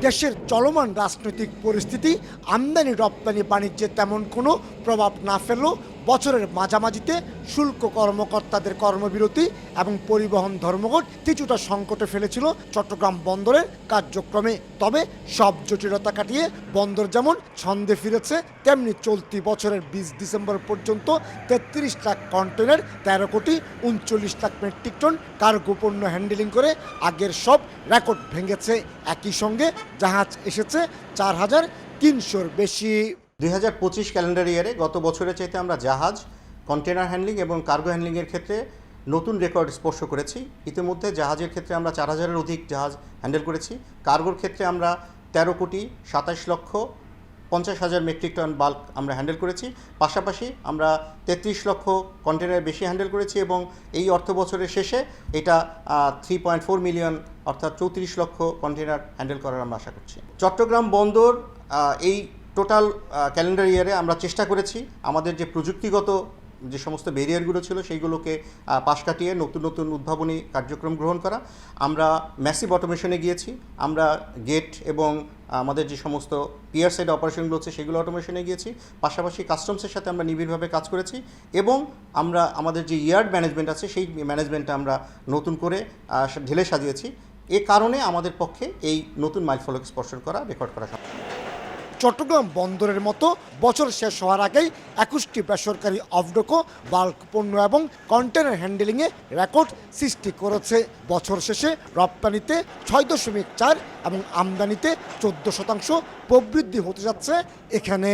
দেশের চলমান রাজনৈতিক পরিস্থিতি আমদানি রপ্তানি বাণিজ্যে তেমন কোনো প্রভাব না ফেললেও বছরের মাঝামাঝিতে শুল্ক কর্মকর্তাদের কর্মবিরতি এবং পরিবহন ধর্মঘট কিছুটা সংকটে ফেলেছিল চট্টগ্রাম বন্দরের কার্যক্রমে। তবে সব জটিলতা কাটিয়ে বন্দর যেমন ছন্দে ফিরেছে, তেমনি চলতি বছরের 20 ডিসেম্বর পর্যন্ত 33 লাখ কন্টেনার, 13 কোটি 39 লাখ মেট্রিক টন কার্গো পণ্য হ্যান্ডেলিং করে আগের সব রেকর্ড ভেঙেছে। একই সঙ্গে জাহাজ এসেছে 4,300-র বেশি। 2025 ক্যালেন্ডার ইয়ারে গত বছরের চাইতে আমরা জাহাজ, কন্টেনার হ্যান্ডলিং এবং কার্গো হ্যান্ডলিংয়ের ক্ষেত্রে নতুন রেকর্ড স্পর্শ করেছি। ইতিমধ্যে জাহাজের ক্ষেত্রে আমরা 4,000-এর অধিক জাহাজ হ্যান্ডেল করেছি। কার্গোর ক্ষেত্রে আমরা 13 কোটি 27 লক্ষ 50 হাজার মেট্রিক টন বাল্ক আমরা হ্যান্ডেল করেছি। পাশাপাশি আমরা 33 লক্ষ কন্টেনার বেশি হ্যান্ডেল করেছি এবং এই অর্থ বছরের শেষে এটা 3.4 মিলিয়ন অর্থাৎ 34 লক্ষ কন্টেনার হ্যান্ডেল করার আমরা আশা করছি। চট্টগ্রাম বন্দর এই টোটাল ক্যালেন্ডার ইয়ারে আমরা চেষ্টা করেছি আমাদের যে প্রযুক্তিগত যে সমস্ত ব্যারিয়ারগুলো ছিল সেইগুলোকে পাশ কাটিয়ে নতুন নতুন উদ্ভাবনী কার্যক্রম গ্রহণ করা। আমরা ম্যাসিভ অটোমেশনে গিয়েছি, আমরা গেট এবং আমাদের যে সমস্ত পিয়ার সাইড অপারেশনগুলো হচ্ছে সেগুলো অটোমেশনে গিয়েছি। পাশাপাশি কাস্টমসের সাথে আমরা নিবিড়ভাবে কাজ করেছি এবং আমরা আমাদের যে ইয়ার্ড ম্যানেজমেন্ট আছে সেই ম্যানেজমেন্টটা আমরা নতুন করে ঢেলে সাজিয়েছি। এ কারণে আমাদের পক্ষে এই নতুন মাইলফলক স্পর্শ করা, রেকর্ড করা সম্ভব। চট্টগ্রাম বন্দরের মতো বছর শেষ হওয়ার আগেই 21টি বেসরকারি অফডোকো বাল্ক পণ্য এবং কন্টেনার হ্যান্ডেলিংয়ে রেকর্ড সৃষ্টি করেছে। বছর শেষে রপ্তানিতে 6.4 এবং আমদানিতে 14% প্রবৃদ্ধি হতে যাচ্ছে এখানে।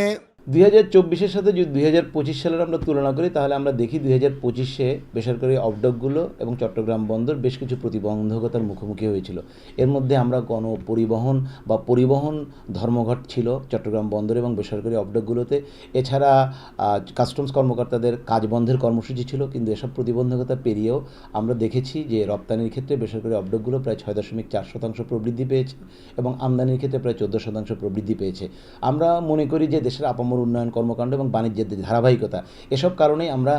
2024-এর সাথে যদি 2025 সালের আমরা তুলনা করি তাহলে আমরা দেখি 2025-এ বেসরকারি অফডকগুলো এবং চট্টগ্রাম বন্দর বেশ কিছু প্রতিবন্ধকতার মুখোমুখি হয়েছিল। এর মধ্যে আমরা গণপরিবহন বা পরিবহন ধর্মঘট ছিল চট্টগ্রাম বন্দর এবং বেসরকারি অফডকগুলোতে। এছাড়া কাস্টমস কর্মকর্তাদের কাজ বন্ধের কর্মসূচি ছিল। কিন্তু এসব প্রতিবন্ধকতা পেরিয়েও আমরা দেখেছি যে রপ্তানির ক্ষেত্রে বেসরকারি অফডকগুলো প্রায় 6.4% প্রবৃদ্ধি পেয়েছে এবং আমদানির ক্ষেত্রে প্রায় 14% প্রবৃদ্ধি পেয়েছে। আমরা মনে করি যে দেশের উন্নয়ন কর্মকাণ্ড এবং বাণিজ্যের ধারাবাহিকতা, এসব কারণেই আমরা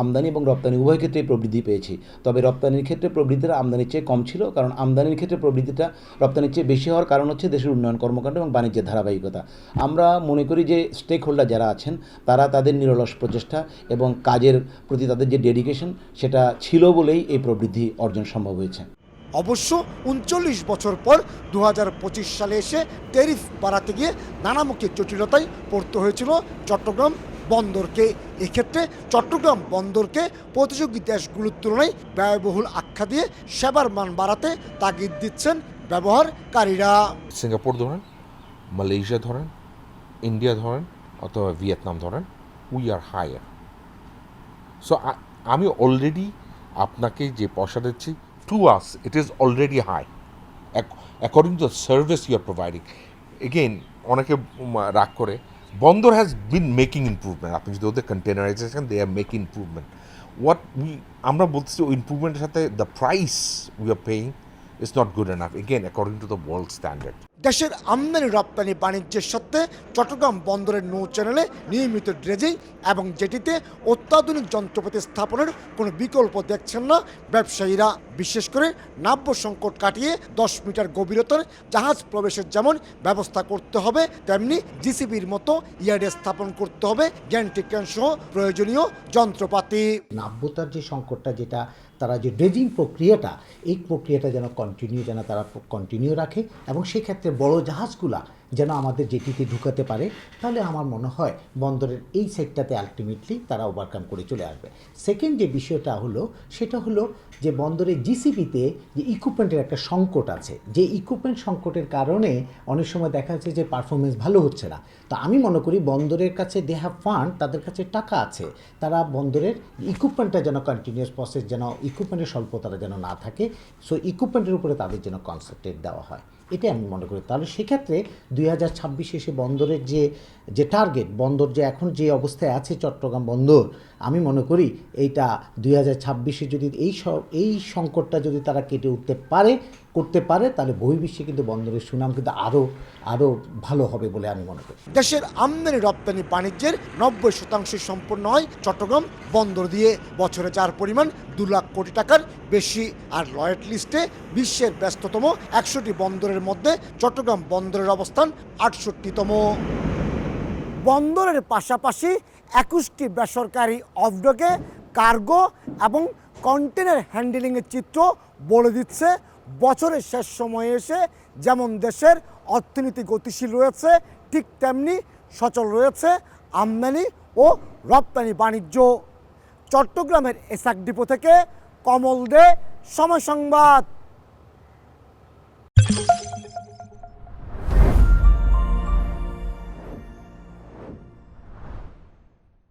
আমদানি এবং রপ্তানি উভয় ক্ষেত্রেই প্রবৃদ্ধি পেয়েছি। তবে রপ্তানির ক্ষেত্রে প্রবৃদ্ধিটা আমদানির চেয়ে কম ছিল, কারণ আমদানির ক্ষেত্রে প্রবৃদ্ধিটা রপ্তানির চেয়ে বেশি হওয়ার কারণ হচ্ছে দেশের উন্নয়ন কর্মকাণ্ড এবং বাণিজ্যের ধারাবাহিকতা। আমরা মনে করি যে স্টেক হোল্ডার যারা আছেন তারা তাদের নিরলস প্রচেষ্টা এবং কাজের প্রতি তাদের যে ডেডিকেশন সেটা ছিল বলেই এই প্রবৃদ্ধি অর্জন সম্ভব হয়েছে। অবশ্য 39 বছর পর 2025 সালে এসে ট্যারিফ বাড়াতে গিয়ে নানামুখী জটিলতায় পড়তে হয়েছিল চট্টগ্রাম বন্দরকে। এক্ষেত্রে চট্টগ্রাম বন্দরকে প্রতিযোগী দেশগুলোর তুলনায় ব্যয়বহুল আখ্যা দিয়ে সেবার মান বাড়াতে তাগিদ দিচ্ছেন ব্যবহারকারীরা। সিঙ্গাপুর ধরেন, মালয়েশিয়া ধরেন, ইন্ডিয়া ধরেন অথবা ভিয়েতনাম ধরেন, উই আর হায়ার। সো আমি অলরেডি আপনাকে যে পয়সা দিচ্ছি, to us it is already high according to the service you are providing. Again অনেকে রাগ করে, বন্দর has been making improvement. আপনি যদি ওদের containerization, they are making improvement. আমরা বলতেছি ওই ইম্প্রুভমেন্টের সাথে the price we are paying is not good enough, again according to the world standard. দেশের আমদানি রপ্তানি বাণিজ্যের সত্ত্বে চট্টগ্রাম বন্দরের নৌ চ্যানেলে নিয়মিত ড্রেজিং এবং জেটিতে অত্যাধুনিক যন্ত্রপাতি স্থাপনের কোনো বিকল্প দেখছেন না ব্যবসায়ীরা। বিশেষ করে নাব্য সংকট কাটিয়ে 10 মিটার গভীরতার জাহাজ প্রবেশের যেমন ব্যবস্থা করতে হবে, তেমনি জিসিবির মতো ইয়ার্ডে স্থাপন করতে হবে গ্যান্ট্রি ক্রেন সহ প্রয়োজনীয় যন্ত্রপাতি। নাব্যতার যে সংকটটা, যেটা তারা যে ড্রেজিং প্রক্রিয়াটা, এই প্রক্রিয়াটা যেন তারা কন্টিনিউ রাখে এবং সেক্ষেত্রে বড় জাহাজগুলা যেন আমাদের জেটিতে ঢুকাতে পারে, তাহলে আমার মনে হয় বন্দরের এই সেক্টরটাতে আলটিমেটলি তারা ওভারকাম করে চলে আসবে। সেকেন্ড যে বিষয়টা হলো সেটা হলো যে বন্দরের জিসিপিতে যে ইকুইপমেন্টের একটা সংকট আছে, যে ইকুইপমেন্ট সংকটের কারণে অনেক সময় দেখা যাচ্ছে যে পারফরমেন্স ভালো হচ্ছে না। তো আমি মনে করি বন্দরের কাছে দে হ্যাভ ফান্ড, তাদের কাছে টাকা আছে, তারা বন্দরের ইকুইপমেন্টটা যেন কন্টিনিউয়াস প্রসেস, যেন ইকুইপমেন্টের স্বল্পতারা যেন না থাকে, সো ইকুইপমেন্টের উপরে তাদের যেন কনসেন্ট্রেট দেওয়া হয়, এটাই আমি মনে করি। তাহলে সেক্ষেত্রে 2026 এসে বন্দরের যে টার্গেট, বন্দর যে এখন যে অবস্থায় আছে চট্টগ্রাম বন্দর, আমি মনে করি এইটা 2026-এ যদি এই সংকটটা যদি তারা কেটে উঠতে পারে করতে পারে তাহলে বহির্বিশ্বে কিন্তু বন্দরের সুনাম কিন্তু আরও ভালো হবে বলে আমি মনে করি। দেশের আমদানি রপ্তানি বাণিজ্যের 90% সম্পন্ন হয় চট্টগ্রাম বন্দর দিয়ে। বছরে যার পরিমাণ 2 লাখ কোটি টাকার বেশি। আর লয়েড লিস্টে বিশ্বের ব্যস্ততম 100টি বন্দরের মধ্যে চট্টগ্রাম বন্দরের অবস্থান 68তম। বন্দরের পাশাপাশি 21টি বেসরকারি অফডকে কার্গো এবং কন্টেনার হ্যান্ডেলিংয়ের চিত্র বলে দিচ্ছে বছরের শেষ সময়ে এসে যেমন দেশের অর্থনীতি গতিশীল রয়েছে, ঠিক তেমনি সচল রয়েছে আমদানি ও রপ্তানি বাণিজ্য। চট্টগ্রামের এসআক ডিপো থেকে কমল দে, সময় সংবাদ।